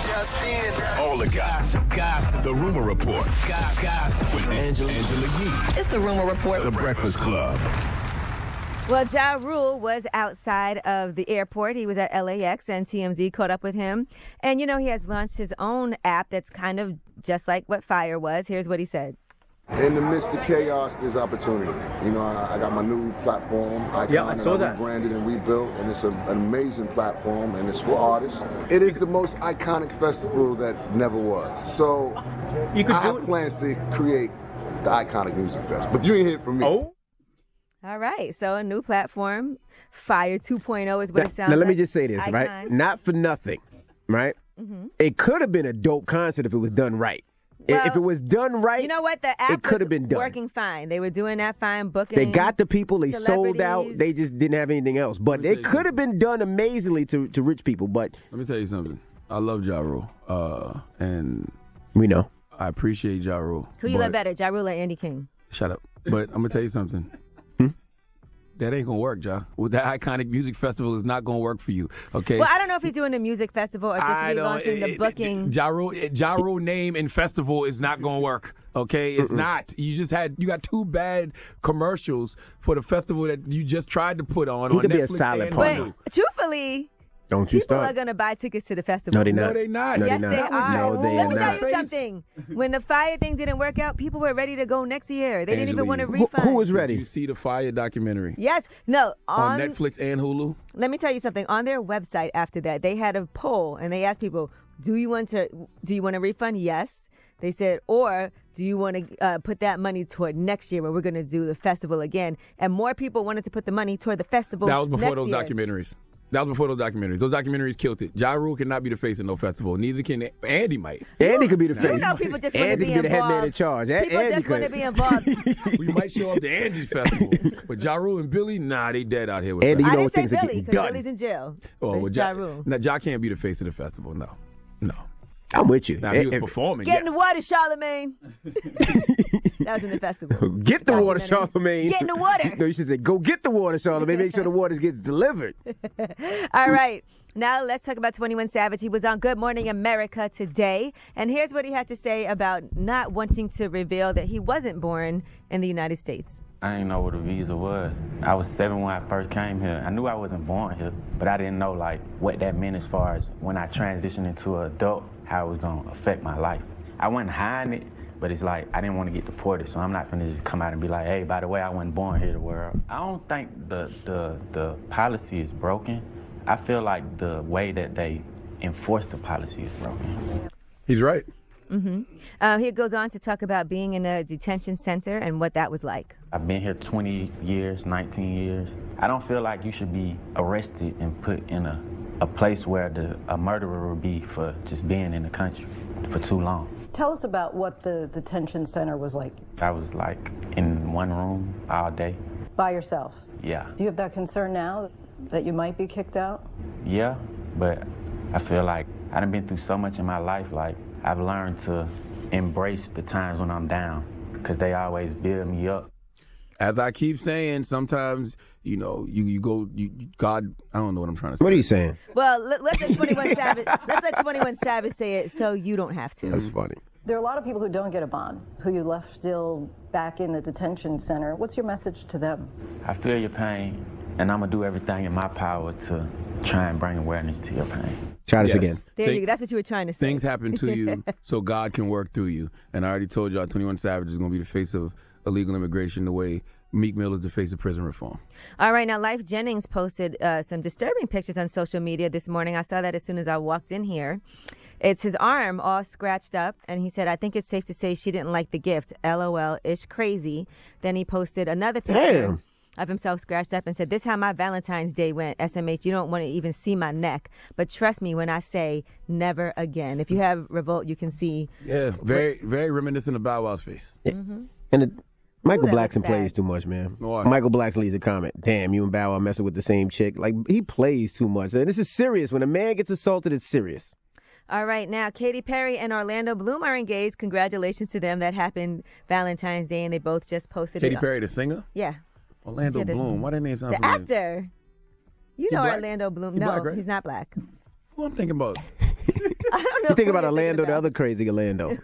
Just in. All the gossip. The Rumor Report. Gossip. With Angela Yee. It's the Rumor Report. The Breakfast Club. Well, Ja Rule was outside of the airport. He was at LAX, and TMZ caught up with him. And, you know, he has launched his own app that's kind of just like what Fyre was. Here's what he said. In the midst of chaos, there's opportunity. You know, I got my new platform. I saw that. Rebranded and rebuilt, and it's an amazing platform, and it's for artists. It is the most iconic festival that never was. So I have plans to create the iconic music festival, but you ain't hear from me. Oh. All right, so a new platform, Fyre 2.0 is what it sounds like. Now, let me just say this, Icon. right? Not for nothing, right? Mm-hmm. It could have been a dope concert if it was done right. Well, if it was done right, you know what? The app it could have been done. Working fine. They were doing that fine, booking. They got the people. They sold out. They just didn't have anything else. But it could have been done amazingly to rich people. But let me tell you something. I love Ja Rule, and we know. I appreciate Ja Rule. Who you love better, Ja Rule or Andy King? Shut up. But I'm gonna tell you something. That ain't gonna work, Ja. Well, that iconic music festival is not gonna work for you. Okay. Well, I don't know if he's doing a music festival or just relaunching the booking. Ja Rule name and festival is not gonna work. Okay, it's not. You got two bad commercials for the festival that you just tried to put on. He could Netflix be a silent partner. But truthfully, don't you people start. are going to buy tickets to the festival. No, they're not. No, they're not. No, yes, they're they not. are. No, they Let are me not. tell you something. When the Fyre thing didn't work out, people were ready to go next year. They didn't even want to refund. Who was ready? Did you see the Fyre documentary? Yes. No. On Netflix and Hulu? Let me tell you something. On their website after that, they had a poll, and they asked people, do you want a refund? Yes. They said, or do you want to put that money toward next year where we're going to do the festival again? And more people wanted to put the money toward the festival That was before next those year. documentaries. That was before those documentaries. Those documentaries killed it. Ja Rule cannot be the face of no festival. Neither can Andy might. Andy could be the face. You know people just want to Andy be could be the involved. head man in charge. People Andy just want to could. be involved. We might show up to Andy's festival. But Ja Rule and Billy, nah, they dead out here with Andy, that. you know I what didn't say things are Billy getting because done. Billy's in jail. Oh, It's well, Ja Rule. Now, Ja can't be the face of the festival. No. I'm with you. Now, he was performing, Get in the water, Charlamagne. That was in the festival. Get the water, Charlamagne. Get in the water. No, you should say, go get the water, Charlamagne. Make sure the water gets delivered. All right. Now let's talk about 21 Savage. He was on Good Morning America today. And here's what he had to say about not wanting to reveal that he wasn't born in the United States. I didn't know what a visa was. I was 7 when I first came here. I knew I wasn't born here, but I didn't know what that meant as far as when I transitioned into an adult, how it was gonna affect my life. I wasn't hiding it, but it's like I didn't want to get deported, so I'm not gonna just come out and be like, hey, by the way, I wasn't born here to the world. I don't think the policy is broken. I feel like the way that they enforce the policy is broken. He's right. Mm-hmm. He goes on to talk about being in a detention center and what that was like. I've been here 20 years, 19 years. I don't feel like you should be arrested and put in a place where a murderer would be for just being in the country for too long. Tell us about what the detention center was like. I was like in one room all day. By yourself? Yeah. Do you have that concern now that you might be kicked out? Yeah, but I feel like I've been through so much in my life. Like I've learned to embrace the times when I'm down because they always build me up. As I keep saying, sometimes, you know, God, I don't know what I'm trying to say. What are you saying? Well, let's let 21 Savage. Let's let 21 Savage say it, so you don't have to. That's funny. There are a lot of people who don't get a bond, who you left still back in the detention center. What's your message to them? I feel your pain, and I'm gonna do everything in my power to try and bring awareness to your pain. Try this again. There you go. That's what you were trying to say. Things happen to you so God can work through you. And I already told y'all 21 Savage is going to be the face of illegal immigration the way Meek Mill is the face of prison reform. All right, now Lyfe Jennings posted some disturbing pictures on social media this morning. I saw that as soon as I walked in here. It's his arm all scratched up, and he said, I think it's safe to say she didn't like the gift. LOL-ish crazy. Then he posted another picture of himself scratched up and said, this is how my Valentine's Day went. SMH, you don't want to even see my neck. But trust me when I say never again. If you have Revolt, you can see. Yeah, very, very reminiscent of Bow Wow's face. Mm-hmm. And Michael that Blackson looks plays bad. too much, man. Why? Michael Blackson leaves a comment. Damn, you and Bow Wow messing with the same chick. Like, he plays too much. And this is serious. When a man gets assaulted, it's serious. All right, now Katy Perry and Orlando Bloom are engaged. Congratulations to them. That happened Valentine's Day, and they both just posted Katy it. Perry, the singer? Yeah. Orlando Bloom. Why that name sound The familiar? actor. You know black? Orlando Bloom. He No, black, right? he's not black. Who I'm thinking about? I don't know. You think about Orlando, the other crazy Orlando.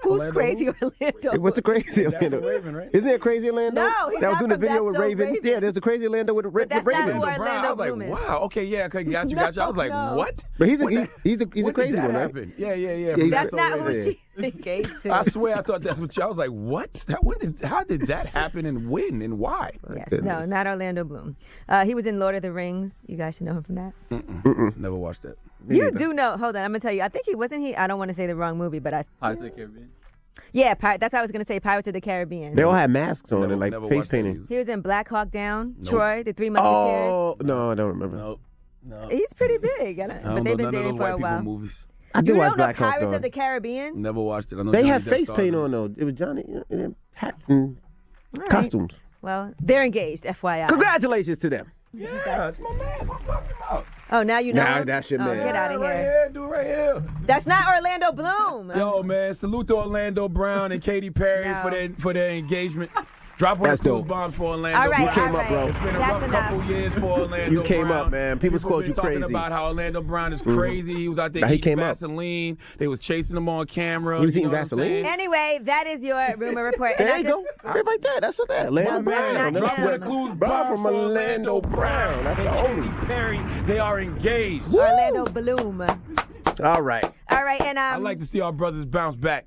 Who's Orlando crazy Orlando? What's the crazy That's Orlando? from Raven, right? Isn't there a crazy Orlando? No, he's that was not doing the from video That's with So Raven. Raven. Yeah, there's a crazy Orlando with that's not Raven. who Brown. I was like, Bloom is. wow. Okay, yeah, okay, got you. I was like, No. what? But he's a When crazy did that one, right? happen? Yeah. He's That's So not Raven. who she's engaged to. I swear I thought that's what I was like, what? How did that happen and when and why? Yes, no, not Orlando Bloom. He was in Lord of the Rings. You guys should know him from that. Never watched that. You do know. Hold on, I'm gonna tell you. I think he wasn't. I don't want to say the wrong movie, but Pirates of the Caribbean. Yeah, that's what I was gonna say. Pirates of the Caribbean. They all had masks on and like Never face watched that painting. either. He was in Black Hawk Down, Nope. Troy, The Three Musketeers. Oh no, I don't remember. No. He's pretty big. I But don't they've know been none of dating those for a white people while. movies. I You did watch don't know Black Hawk Pirates Down. of the Caribbean? Never watched it. I know They Johnny had Depp face starred paint in it. on though. It was Johnny and hats and All right. costumes. Well, they're engaged, FYI. Congratulations to them. Yeah, that's my man. What I'm talking about. Oh, now you know. Nah, him? that's your Oh, man. Get out of Right here. here, do it right here. That's not Orlando Bloom. Yo, man, salute to Orlando Brown and Katy Perry No. for their engagement. Drop one That's of those dope. bombs for Orlando All right, Brown. You came up, bro. It's been a That's rough enough. couple years for Orlando You came Brown. up, man. People's People called been you talking crazy. about how Orlando Brown is crazy. He was out there Nah, he eating came up. Vaseline. They was chasing him on camera. He was you eating know what I'm Vaseline? saying? Anyway, that is your rumor report. And There I you go. Right there. That's what that. Orlando No, that's Brown. not Drop him. one of Clues Brown from Orlando Brown. That's and the Katy homie. Perry. They are engaged. Orlando Bloom. All right. All right, and I like to see our brothers bounce back.